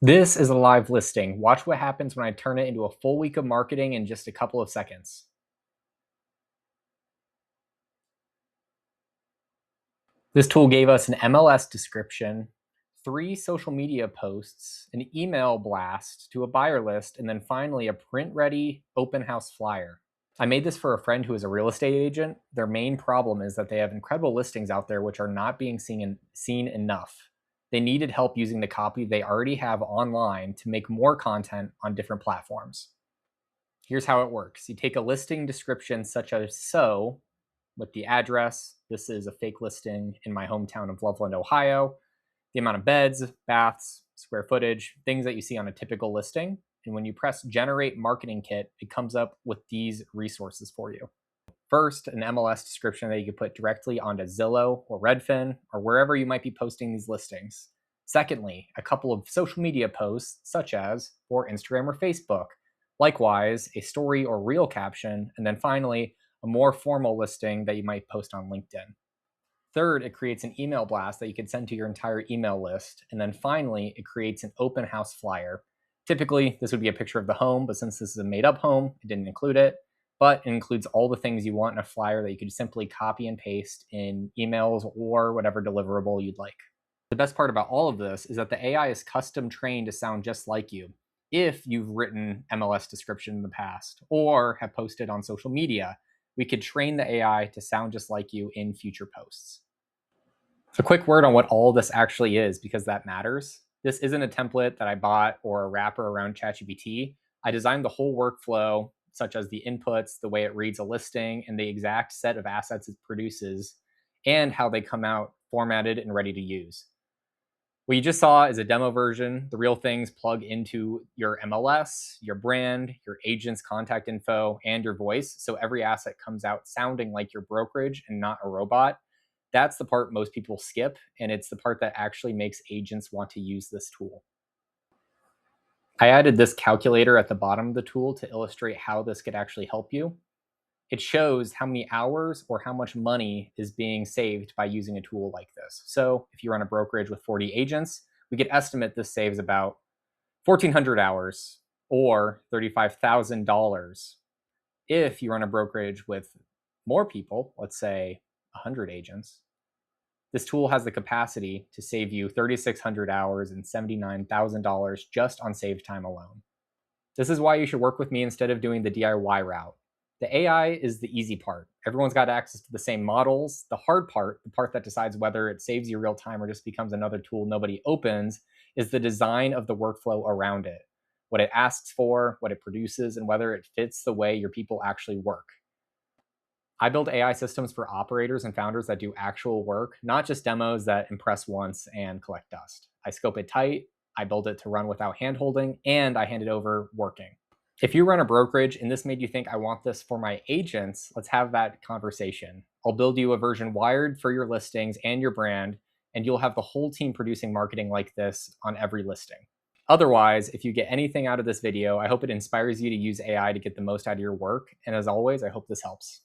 This is a live listing. Watch what happens when I turn it into a full week of marketing in just a couple of seconds. This tool gave us an MLS description, 3 social media posts, an email blast to a buyer list, and then finally a print-ready open house flyer. I made this for a friend who is a real estate agent. Their main problem is that they have incredible listings out there which are not being seen enough. They needed help using the copy they already have online to make more content on different platforms. Here's how it works. You take a listing description such as so, with the address. This is a fake listing in my hometown of Loveland, Ohio. The amount of beds, baths, square footage, things that you see on a typical listing. And when you press Generate Marketing Kit, it comes up with these resources for you. First, an MLS description that you can put directly onto Zillow or Redfin or wherever you might be posting these listings. Secondly, a couple of social media posts such as for Instagram or Facebook. Likewise, a story or reel caption, and then finally, a more formal listing that you might post on LinkedIn. Third, it creates an email blast that you can send to your entire email list. And then finally, it creates an open house flyer. Typically, this would be a picture of the home, but since this is a made-up home, it didn't include it. But it includes all the things you want in a flyer that you could simply copy and paste in emails or whatever deliverable you'd like. The best part about all of this is that the AI is custom trained to sound just like you. If you've written MLS description in the past or have posted on social media, we could train the AI to sound just like you in future posts. A quick word on what all this actually is, because that matters. This isn't a template that I bought or a wrapper around ChatGPT. I designed the whole workflow, such as the inputs, the way it reads a listing, and the exact set of assets it produces, and how they come out formatted and ready to use. What you just saw is a demo version. The real things plug into your MLS, your brand, your agent's contact info, and your voice. So every asset comes out sounding like your brokerage and not a robot. That's the part most people skip, and it's the part that actually makes agents want to use this tool. I added this calculator at the bottom of the tool to illustrate how this could actually help you. It shows how many hours or how much money is being saved by using a tool like this. So if you run a brokerage with 40 agents, we could estimate this saves about 1,400 hours or $35,000. If you run a brokerage with more people, let's say 100 agents, this tool has the capacity to save you 3,600 hours and $79,000 just on save time alone. This is why you should work with me instead of doing the DIY route. The AI is the easy part. Everyone's got access to the same models. The hard part, the part that decides whether it saves you real time or just becomes another tool nobody opens, is the design of the workflow around it. What it asks for, what it produces, and whether it fits the way your people actually work. I build AI systems for operators and founders that do actual work, not just demos that impress once and collect dust. I scope it tight, I build it to run without handholding, and I hand it over working. If you run a brokerage and this made you think I want this for my agents, let's have that conversation. I'll build you a version wired for your listings and your brand, and you'll have the whole team producing marketing like this on every listing. Otherwise, if you get anything out of this video, I hope it inspires you to use AI to get the most out of your work. And as always, I hope this helps.